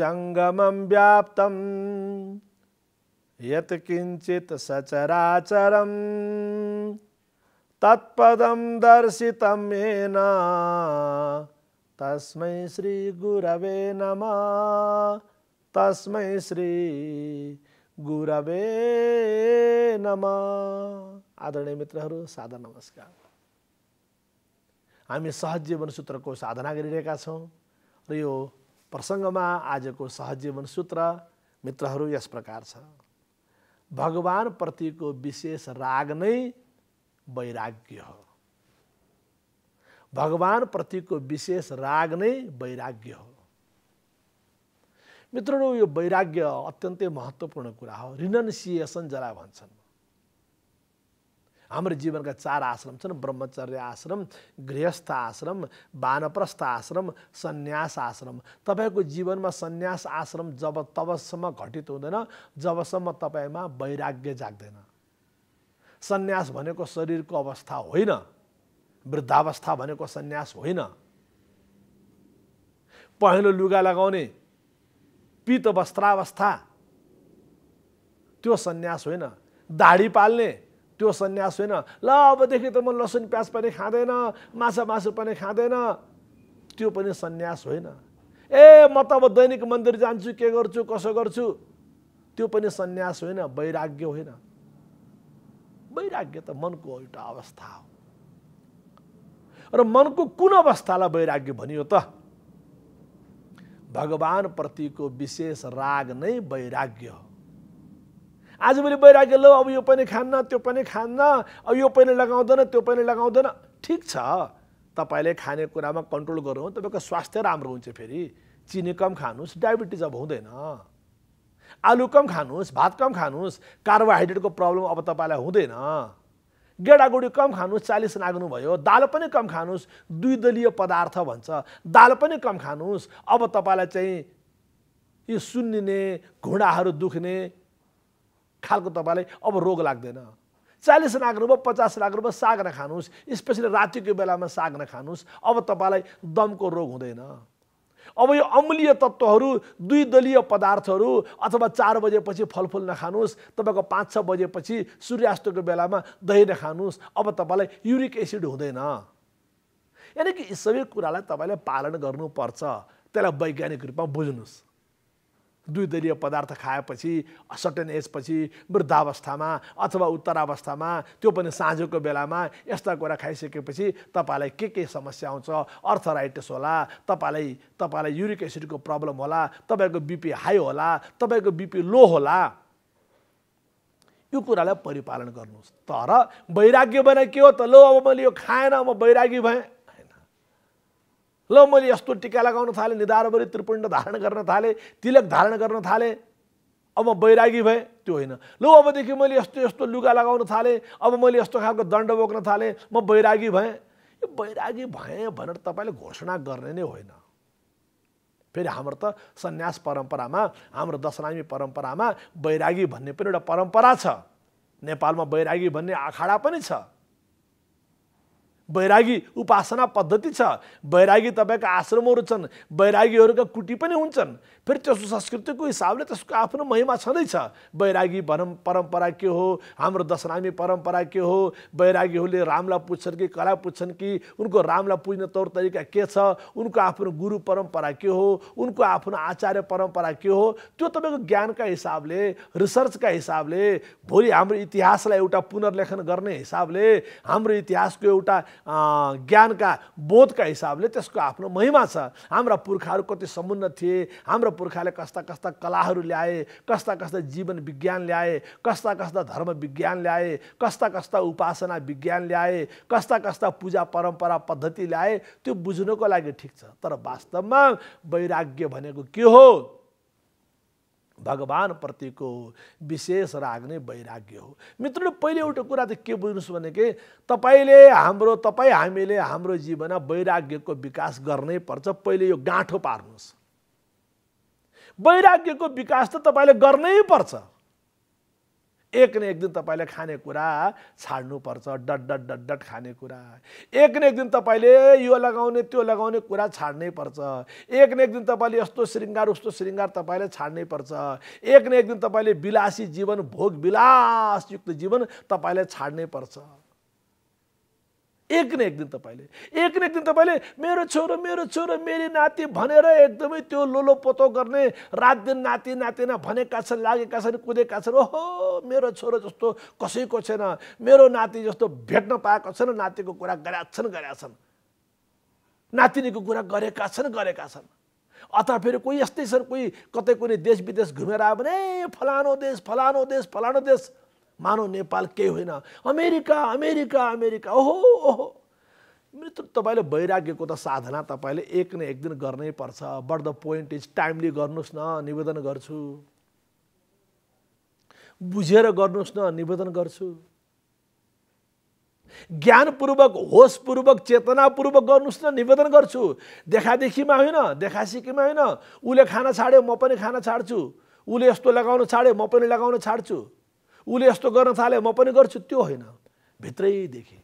जङ्गमं व्याप्तं यत् किञ्चित् सचराचरं तत्पदं दर्शितं येन तस्मै श्री गुरवे नमः। तस्मै श्री गुरवे नमः। आदरणीय मित्रहरू, सादर नमस्कार। हामी सहज जीवन सूत्रको साधना गरिरहेका छौँ र यो प्रसङ्गमा आजको सहज जीवन सूत्र मित्रहरू यस प्रकार छ। भगवान प्रतिको विशेष राग नै वैराग्य हो। भगवान प्रतिको विशेष राग नै वैराग्य हो। मित्रहरू, यो वैराग्य अत्यन्तै महत्त्वपूर्ण कुरा हो। रिनन्सिएसन जसलाई भन्छन्। हाम्रो जीवनका 4 आश्रम छन्, ब्रह्मचर्य आश्रम, गृहस्थ आश्रम, वानप्रस्थ आश्रम, सन्यास आश्रम। तपाईको जीवनमा सन्यास आश्रम तबसम्म घटित हुँदैन जबसम्म तपाईमा वैराग्य जाग्दैन। सन्यास भनेको शरीरको अवस्था होइन, वृद्धावस्था भनेको सन्यास होइन। पहेँलो लुगा लगाउने पीत वस्त्रावस्था त्यो सन्यास होइन। दाढी पाल्ने त्यो सन्यास होइन। ल अबदेखि त म लसुन प्याज पनि खाँदैन, माछा मासु पनि खाँदैन, त्यो पनि सन्यास होइन। म त अब दैनिक मन्दिर जान्छु, के गर्छु, कसो गर्छु, त्यो पनि सन्यास होइन, वैराग्य होइन। वैराग्य त मनको एउटा अवस्था हो। र मनको कुन अवस्थालाई वैराग्य भनियो त? भगवान प्रतिको विशेष राग नै वैराग्य हो। आज मैले वैराग्य, लो अब यो पनि खान्न, त्यो पनि खान्न, अब यो पनि लगाउँदैन, त्यो पनि लगाउँदैन। ठिक छ, तपाईले खाने कुरामा कन्ट्रोल गर्नु, तपाईको स्वास्थ्य राम्रो हुन्छ। फेरि चिनी कम खानुस्, डायबिटिज अब हुँदैन। आलु कम खानुस्, भात कम खानुस्, कार्बोहाइड्रेटको प्रब्लम अब तपाईलाई हुँदैन। गेडागुडी कम खानुस्, 40 नाग्नुभयो। दाल पनि कम खानुस्, 2 दलीय पदार्थ भन्छ, दाल पनि कम खानुस्। अब तपाईलाई चाहिँ यो सुन्निने, घुँडाहरू दुख्ने खालको तपाईलाई अब रोग लाग्दैन। 40 नाग्नुभयो, 50 नाग्नुभयो, साग नखानुस्, स्पेसली रातिको बेलामा साग नखानुस्। अब तपाईलाई दमको रोग हुँदैन। अब यो अम्लीय तत्त्वहरू, 2 दलीय पदार्थहरू अथवा 4 बजेपछि फलफुल नखानुस्, तपाईको 5-6 बजेपछि सूर्यास्तको बेलामा दही नखानुस्। अब तपाईलाई युरिक एसिड हुँदैन। यानी कि यी सबै कुरालाई तपाईले पालन गर्नुपर्छ। त्यसलाई वैज्ञानिक रूपमा बुझ्नुस्। 2 दलीय पदार्थ खाएपछि सर्टेन एज पछि वृद्धावस्थामा अथवा उत्तरावस्थामा, त्यो पनि साँझको बेलामा यस्ता कुरा खाइसकेपछि तपाईलाई के समस्या आउँछ? अर्थराइटिस होला, तपाईलाई युरिक एसिडको प्रब्लम होला, तपाईको बीपी हाई होला, तपाईको बीपी लो होला। यो कुरालाई परिपालन गर्नुहोस्। तर वैराग्य भने के हो त? लो अब मैले यो खाएन, म वैरागी भएँ। ल मैले यस्तो टीका लगाउन थालेँ, निधारभरि त्रिपुण्ड धारण गर्न थालेँ, तिलक धारण गर्न थालेँ, अब म वैरागी भएँ, त्यो होइन। लो अबदेखि मैले यस्तो लुगा लगाउन थालेँ, अब मैले यस्तो खालको दण्ड बोक्न थालेँ, म वैरागी भएँ। यो वैरागी भएँ भनेर तपाईले घोषणा गर्ने नै होइन। फेरि हाम्रो त सन्यास परम्परामा, हाम्रो दशनामी परम्परामा वैरागी भन्ने पनि एउटा परम्परा छ। नेपालमा वैरागी भन्ने अखाडा पनि छ। वैरागी उपासना पद्धति छ। वैरागी तपाईका आश्रमहरू छन्, वैरागीहरूका कुटी पनि हुन्छन्। फेरि त्यसको संस्कृतिको हिसाबले त्यसको आफ्नो महिमा छँदैछ। वैरागी परम्परा के हो, हाम्रो दशनामी परम्परा के हो, वैरागीहरूले रामलाई पुज्छन् कि कला पुज्छन् कि, उनको रामलाई पुज्ने तौर तरिका के छ, उनको आफ्नो गुरु परम्परा के हो, उनको आफ्नो आचार्य परम्परा के हो, त्यो तपाईको ज्ञानका हिसाबले, रिसर्चका हिसाबले, भोलि हाम्रो इतिहासलाई एउटा पुनर्लेखन गर्ने हिसाबले, हाम्रो इतिहासको एउटा ज्ञानका बोधका हिसाबले त्यसको आफ्नो महिमा छ। हाम्रा पुर्खाहरू कति समुन्न थिए, हाम्रो पुर्खाले कस्ता कस्ता कलाहरू ल्याए, कस्ता कस्ता जीवन विज्ञान ल्याए, कस्ता कस्ता धर्म विज्ञान ल्याए, कस्ता कस्ता उपासना विज्ञान ल्याए, कस्ता कस्ता पूजा परम्परा पद्धति ल्याए, त्यो बुझ्नको लागि ठिक छ। तर वास्तवमा वैराग्य भनेको के हो? भगवान प्रतिको विशेष राग नै वैराग्य हो। मित्रले पहिले एउटा कुरा त के बुझ्नुस् भने के तपाईँ हामीले हाम्रो जीवनमा वैराग्यको विकास गर्नै पर्छ। पहिले यो गाँठो पार्नुस्। वैराग्यको विकास त तपाईले गर्नै पर्छ। एक न एक दिन तपाईले खानेकुरा छाड्नुपर्छ, डट डट डट डट खानेकुरा। एक न एक दिन तपाईले यो लगाउने त्यो लगाउने कुरा छाड्नै पर्छ। एक न एक दिन तपाईले यस्तो श्रृङ्गार उस्तो श्रृङ्गार तपाईले छाड्नै पर्छ। एक न एक दिन तपाईले विलासी जीवन, भोग विलासयुक्त जीवन तपाईले छाड्नै पर्छ। एक न एक दिन तपाईले मेरो छोरो मेरी नाति भनेर एकदमै त्यो लोलो पोतो गर्ने, रात दिन नाति नातिना भनेका छन्, लागेका छन्, कुदेका छन्। ओहो मेरो छोरो जस्तो कसैको छैन, मेरो नाति जस्तो भेट्न पाएको छैन, नातिको कुरा गरेका छन्, नातिनीको कुरा गरेका छन्। अथवा फेरि कोही यस्तै छन्, कोही कतै कुनै देश विदेश घुमेर आयो भने फलानो देश मानव नेपाल केही होइन, अमेरिका। ओहो मित्र, तपाईले वैराग्यको त साधना तपाईले एक न एक दिन गर्नै पर्छ। But the point is timely गर्नुस् न, निवेदन गर्छु। बुझेर गर्नुस् न, निवेदन गर्छु। ज्ञानपूर्वक, होशपूर्वक, चेतनापूर्वक गर्नुस् न, निवेदन गर्छु। देखादेखिमा होइन, देखासिकीमा होइन। उसले खाना छाड्यो म पनि खाना छाड्छु, उसले यस्तो लगाउन छाड्यो म पनि लगाउन छाड्छु, उसले यस्तो गर्न थाले म पनि गर्छु, त्यो होइन। भित्रैदेखि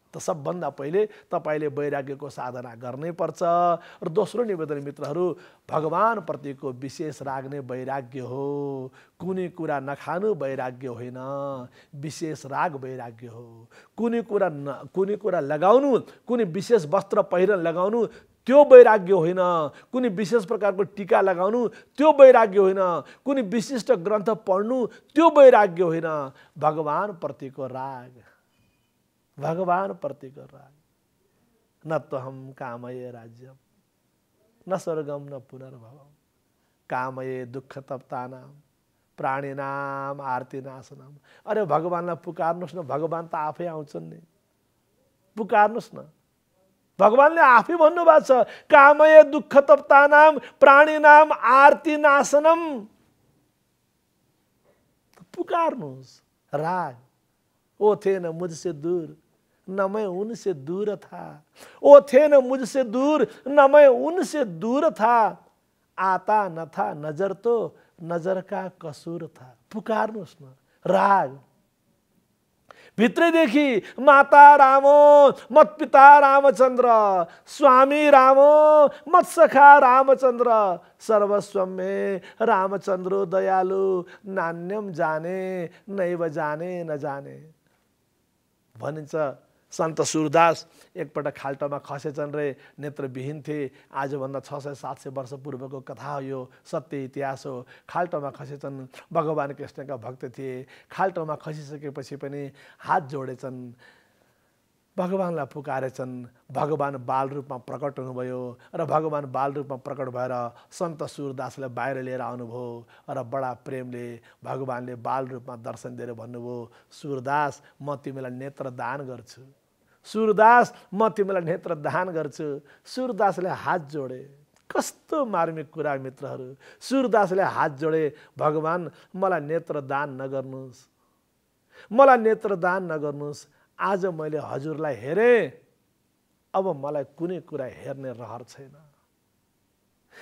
त सबभन्दा पहिले तपाईले वैराग्यको साधना गर्नै पर्छ। र दोस्रो निवेदन मित्रहरू, भगवान प्रतिको विशेष राग नै वैराग्य हो। कुनै कुरा नखानु वैराग्य होइन, विशेष राग वैराग्य हो। कुनै कुरा लगाउनु, कुनै विशेष वस्त्र पहिरन लगाउनु त्यो वैराग्य होइन। कुनै विशेष प्रकारको टीका लगाउनु त्यो वैराग्य होइन। कुनै विशिष्ट ग्रन्थ पढ्नु त्यो वैराग्य होइन। भगवान प्रतिको राग, न तो हम कामये राज्यम न स्वर्गम न पुनर्भवम कामये दुःख तप्तानाम प्राणीनाम आरती नाशनम। अरे भगवानलाई पुकार्नुस् न, भगवान त आफै आउँछन् नि, पुकार्नुस् न। भगवानले आफै भन्नुभएको छ, कामये दुःख तप्तानाम प्राणीनाम आरती नाशनम। पुकारनुस्। राग, वो थे न मुझसे दूर न मैं उनसे दूर था, वो थे न मुझसे दूर न मैं उनसे दूर था, आता न था नजर तो नजर का कसूर था। पुकारनुस् न। राग भित्रैदेखि माता रामो मत पिता रामचन्द्र, स्वामी रामो मत सखा रामचन्द्र, सर्वस्वम में रामचन्द्रो दयालु, नान्यम जाने नैव जाने न जाने भनिन्छ। सन्त सूरदास एकपल्ट खाल्टोमा खसेछन् रे, नेत्रविहीन थिए। आजभन्दा 600-700 वर्ष पूर्वको कथा हो यो, सत्य इतिहास हो। खाल्टोमा खसेछन्, भगवान कृष्णका भक्त थिए। खाल्टोमा खसिसकेपछि पनि हात जोडेछन्, भगवानलाई पुकारेछन्। भगवान बाल रूपमा प्रकट हुनुभयो र भगवान बाल रूपमा प्रकट भएर सन्त सूरदासलाई बाहिर लिएर आउनुभयो र बडा प्रेमले भगवानले बाल रूपमा दर्शन दिएर भन्नुभयो, सूरदास म तिमीलाई नेत्र दान गर्छु, सूरदास म तिमीलाई नेत्र दान गर्छु। सूरदासले हात जोडे। कस्तो मार्मिक कुरा मित्रहरू। सूरदासले हात जोडे, भगवान मलाई नेत्र दान नगर्नुहोस्, मलाई नेत्र दान नगर्नुहोस्। आज मैले हजुरलाई हेरेँ, अब मलाई कुनै कुरा हेर्ने रहर छैन।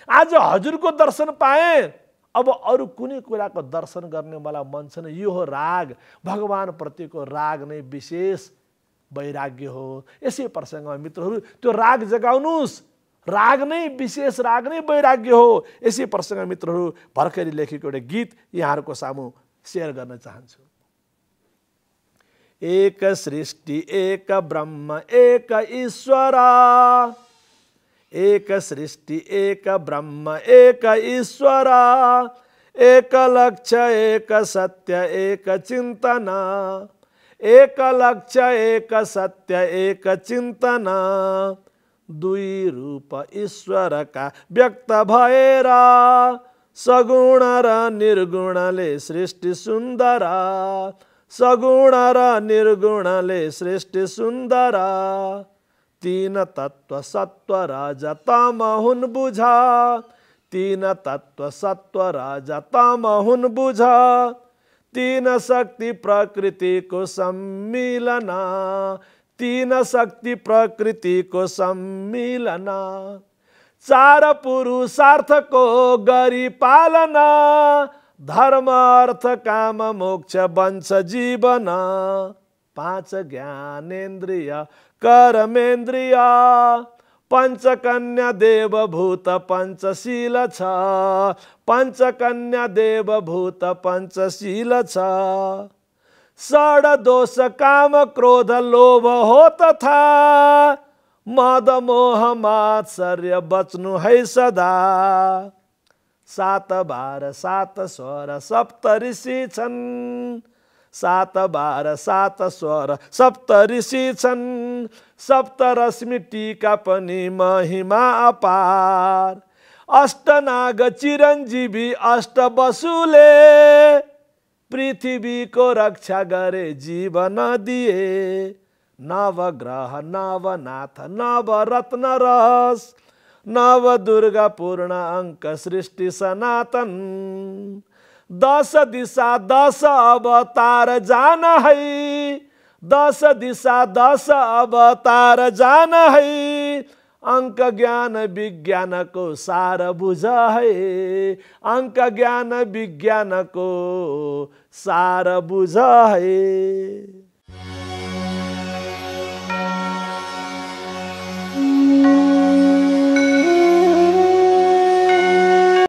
आज हजुरको दर्शन पाएँ, अब अरू कुनै कुराको दर्शन गर्ने मलाई मन छैन। यो हो राग। भगवान प्रतिको राग नै विशेष वैराग्य हो। यसै प्रसङ्गमा मित्रहरू त्यो राग जगाउनुस्। राग नै विशेष राग नै वैराग्य हो। यसै प्रसङ्गमा मित्रहरू भर्खरै लेखेको एउटा गीत यहाँहरूको सामु सेयर गर्न चाहन्छु। एक सृष्टि एक ब्रह्म एक ईश्वर, एक सृष्टि एक ब्रह्म एक ईश्वर, एक लक्ष्य एक सत्य एक चिंतन, एक लक्ष्य एक सत्य एक चिंतन, दुई रूप ईश्वर का व्यक्त भएर, सगुण र निर्गुणले सृष्टि सुन्दर, सगुण र निर्गुणले सृष्टि सुन्दर, तीन तत्व सत्व रज तम हुन बुझ, तीन तत्व सत्व रज तम हुन बुझ, तीन शक्ति प्रकृति को सम्मिलन, तीन शक्ति प्रकृति को सम्मिलन, चार पुरुषार्थ को गरी पालना, धर्म अर्थ काम मोक्ष बन्छ जीवन। 5 ज्ञानेन्द्रिय कर्मेन्द्रिय पञ्चकन्या देवभूत पञ्चशील छ। 5 कन्या देवभूत पञ्चशील छ। षड दोष काम क्रोध लोभ हो तथा मद मोह मात्सर्य बच्नु है सदा। 7 12 7 स्वर सप्तऋषि छन्। 7 12 7 स्वर सप्तऋषि छन्। सप्तरश्मि टीका पनि महिमा अपार। अष्टनाग चिरञ्जीवी अष्ट वसुले पृथ्वीको रक्षा गरे जीवन दिए। नवग्रह नवनाथ नवरत्न रस नव दुर्गा पूर्ण अंक सृष्टि सनातन। 10 दिशा 10 अवतार जान है। 10 दिशा 10 अवतार जान है। अंक ज्ञान विज्ञान को सार बुझ है। अंक ज्ञान विज्ञान को सार बुझ है।